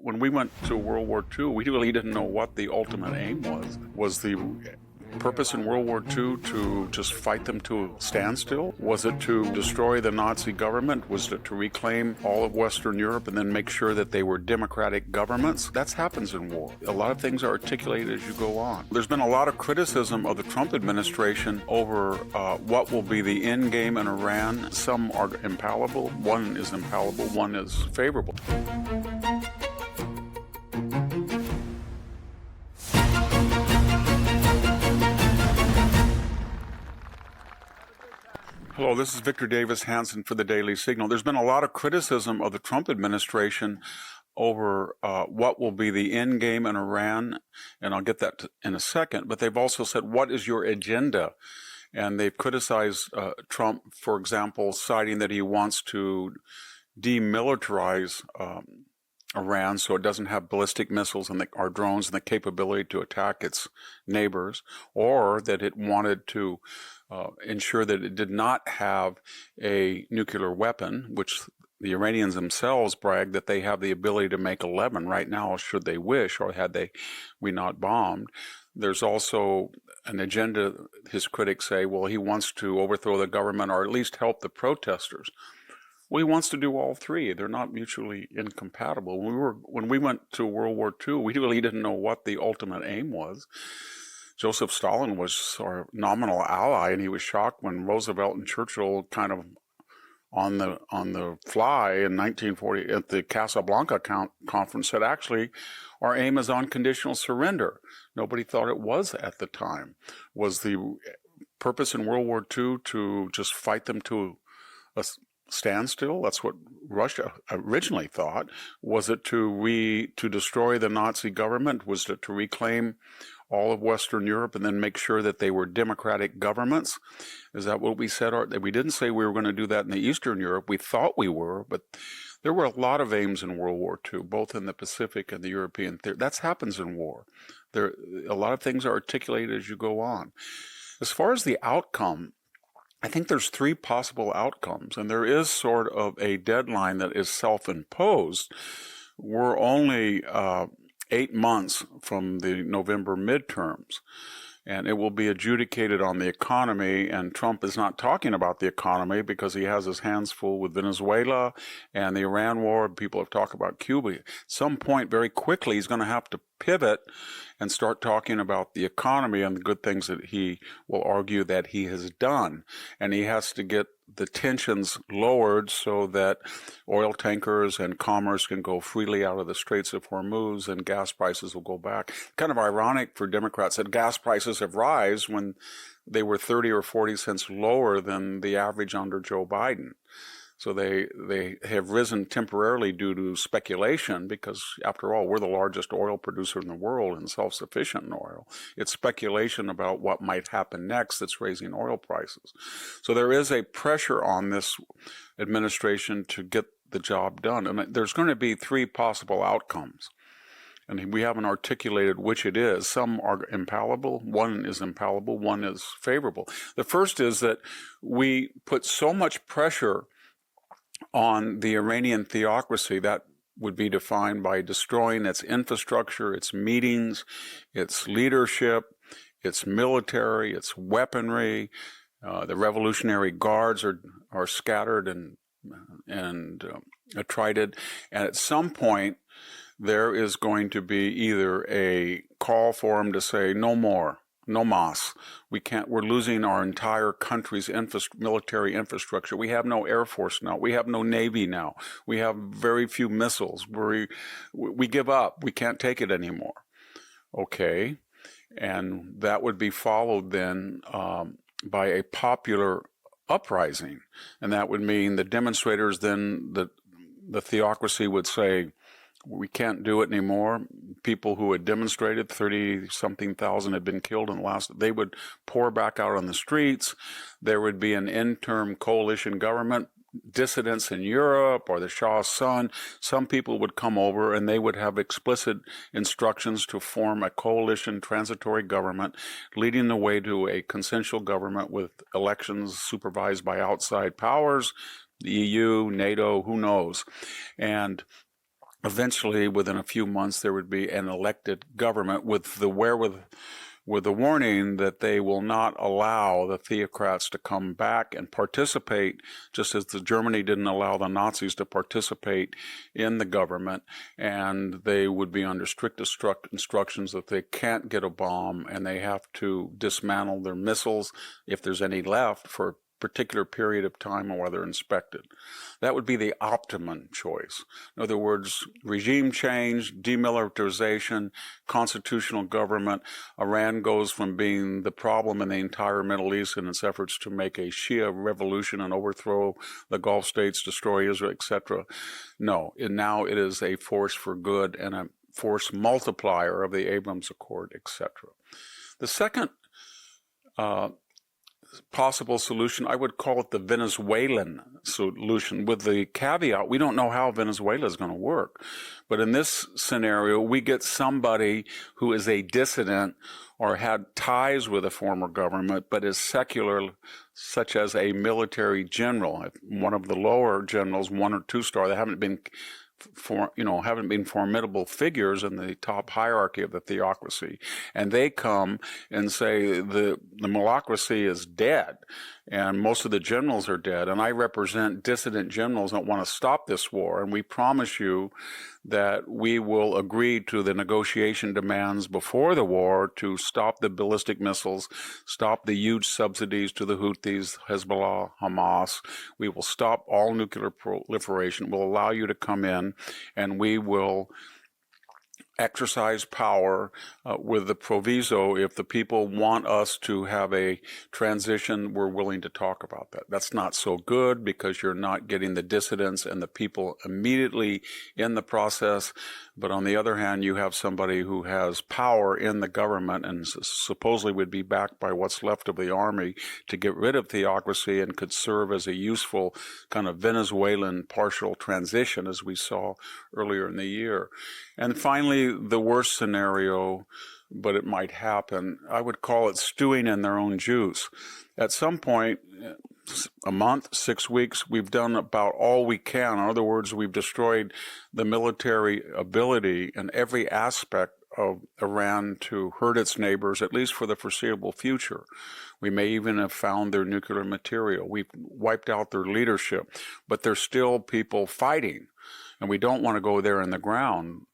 when we went to World War II, we really didn't know what the ultimate aim was. Was the purpose in World War II to just fight them to a standstill? Was it to destroy the Nazi government? Was it to reclaim all of Western Europe and then make sure that they were democratic governments? That happens in war. A lot of things are articulated as you go on. There's been a lot of criticism of the Trump administration over what will be the end game in Iran. Some are impalpable. One is impalpable. One is favorable. Hello, this is Victor Davis Hanson for the Daily Signal. There's been a lot of criticism of the Trump administration over what will be the end game in Iran, and I'll get that in a second, but they've also said, what is your agenda? And they've criticized Trump, for example, citing that he wants to demilitarize Iran so it doesn't have ballistic missiles and or drones and the capability to attack its neighbors, or that it wanted to ensure that it did not have a nuclear weapon, which the Iranians themselves brag that they have the ability to make 11 right now, should they wish, or had we not bombed. There's also an agenda, his critics say, well, he wants to overthrow the government or at least help the protesters. Well, he wants to do all three. They're not mutually incompatible. When we went to World War II, we really didn't know what the ultimate aim was. Joseph Stalin was our nominal ally, and he was shocked when Roosevelt and Churchill kind of on the fly in 1940 at the Casablanca conference said, actually, our aim is unconditional surrender. Nobody thought it was at the time. Was the purpose in World War II to just fight them to a standstill? That's what Russia originally thought. Was it to destroy the Nazi government? Was it to reclaim all of Western Europe and then make sure that they were democratic governments? Is that what we said? We didn't say we were going to do that in the Eastern Europe. We thought we were, but there were a lot of aims in World War II, both in the Pacific and the European theater. That happens in war. A lot of things are articulated as you go on. As far as the outcome, I think there's three possible outcomes, and there is sort of a deadline that is self-imposed. We're only 8 months from the November midterms, and it will be adjudicated on the economy, and Trump is not talking about the economy because he has his hands full with Venezuela and the Iran war. People have talked about Cuba. At some point, very quickly, he's going to have to pivot and start talking about the economy and the good things that he will argue that he has done. And he has to get the tensions lowered so that oil tankers and commerce can go freely out of the Straits of Hormuz and gas prices will go back. Kind of ironic for Democrats that gas prices have risen when they were 30 or 40 cents lower than the average under Joe Biden. So they have risen temporarily due to speculation because, after all, we're the largest oil producer in the world and self-sufficient in oil. It's speculation about what might happen next that's raising oil prices. So there is a pressure on this administration to get the job done. And there's going to be three possible outcomes. And we haven't articulated which it is. Some are impalpable. One is impalpable. One is favorable. The first is that we put so much pressure on the Iranian theocracy that would be defined by destroying its infrastructure, its meetings, its leadership, its military, its weaponry. The Revolutionary Guards are scattered and attrited. And at some point, there is going to be either a call for them to say no more. No mas. We're losing our entire country's military infrastructure. We have no Air Force now. We have no Navy now. We have very few missiles. We give up. We can't take it anymore. Okay. And that would be followed then by a popular uprising. And that would mean the demonstrators then, the theocracy would say, we can't do it anymore. People who had demonstrated, 30-something thousand had been killed in the last, they would pour back out on the streets. There would be an interim coalition government, dissidents in Europe or the Shah's son. Some people would come over and they would have explicit instructions to form a coalition transitory government, leading the way to a consensual government with elections supervised by outside powers, the EU, NATO, who knows. And eventually, within a few months, there would be an elected government with the warning that they will not allow the theocrats to come back and participate, just as Germany didn't allow the Nazis to participate in the government, and they would be under strict instructions that they can't get a bomb and they have to dismantle their missiles, if there's any left, for a particular period of time while they're inspected. That would be the optimum choice. In other words, regime change, demilitarization, constitutional government. Iran goes from being the problem in the entire Middle East in its efforts to make a Shia revolution and overthrow the Gulf states, destroy Israel, etc. No, now it is a force for good and a force multiplier of the Abrams Accord, etc. The second possible solution, I would call it the Venezuelan solution, with the caveat we don't know how Venezuela is going to work. But in this scenario, we get somebody who is a dissident or had ties with a former government but is secular, such as a military general, one of the lower generals, 1 or 2 star, that haven't been formidable figures in the top hierarchy of the theocracy, and they come and say the mullahocracy is dead, and most of the generals are dead, and I represent dissident generals that want to stop this war, and we promise you that we will agree to the negotiation demands before the war to stop the ballistic missiles, stop the huge subsidies to the Houthis, Hezbollah, Hamas. We will stop all nuclear proliferation. We'll allow you to come in, and we will exercise power with the proviso, if the people want us to have a transition, we're willing to talk about that. That's not so good because you're not getting the dissidents and the people immediately in the process. But on the other hand, you have somebody who has power in the government and supposedly would be backed by what's left of the army to get rid of theocracy and could serve as a useful kind of Venezuelan partial transition, as we saw earlier in the year. And finally, the worst scenario, but it might happen, I would call it stewing in their own juice. At some point, a month, 6 weeks, we've done about all we can. In other words, we've destroyed the military ability in every aspect of Iran to hurt its neighbors, at least for the foreseeable future. We may even have found their nuclear material. We've wiped out their leadership, but there's still people fighting, and we don't want to go there in the ground.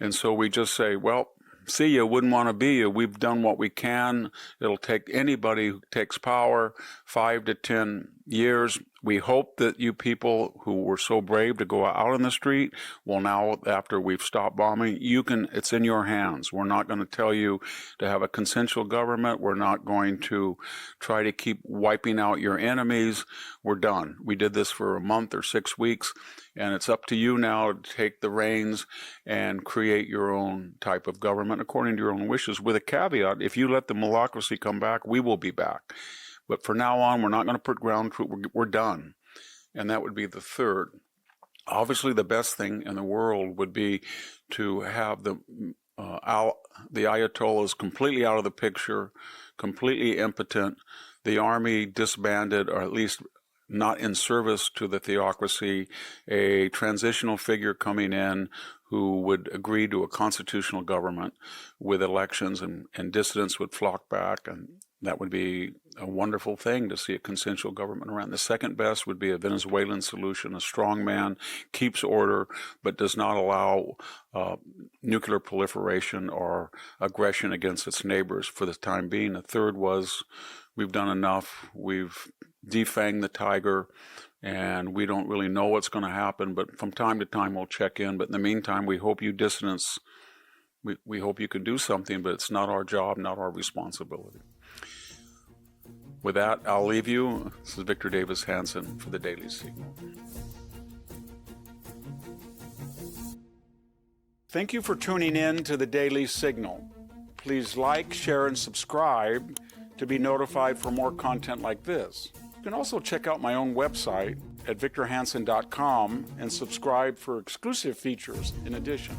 And so we just say, well, see you, wouldn't want to be you. We've done what we can. It'll take anybody who takes power 5 to 10 years. We hope that you people who were so brave to go out on the street will now, after we've stopped bombing, it's in your hands. We're not going to tell you to have a consensual government. We're not going to try to keep wiping out your enemies. We're done. We did this for a month or 6 weeks, and it's up to you now to take the reins and create your own type of government according to your own wishes, with a caveat: if you let the mullahocracy come back, we will be back. But for now on, we're not going to put ground troops. We're done. And that would be the third. Obviously, the best thing in the world would be to have the Ayatollahs completely out of the picture, completely impotent, the army disbanded, or at least not in service to the theocracy, a transitional figure coming in who would agree to a constitutional government with elections, and dissidents would flock back, and that would be a wonderful thing to see a consensual government around. The second best would be a Venezuelan solution. A strong man keeps order but does not allow nuclear proliferation or aggression against its neighbors for the time being. The third was, we've done enough. We've defanged the tiger, and we don't really know what's going to happen, but from time to time we'll check in. But in the meantime, we hope you dissidents, we hope you can do something, but it's not our job, not our responsibility. With that, I'll leave you. This is Victor Davis Hanson for the Daily Signal. Thank you for tuning in to the Daily Signal. Please like, share, and subscribe to be notified for more content like this. You can also check out my own website at victorhanson.com and subscribe for exclusive features in addition.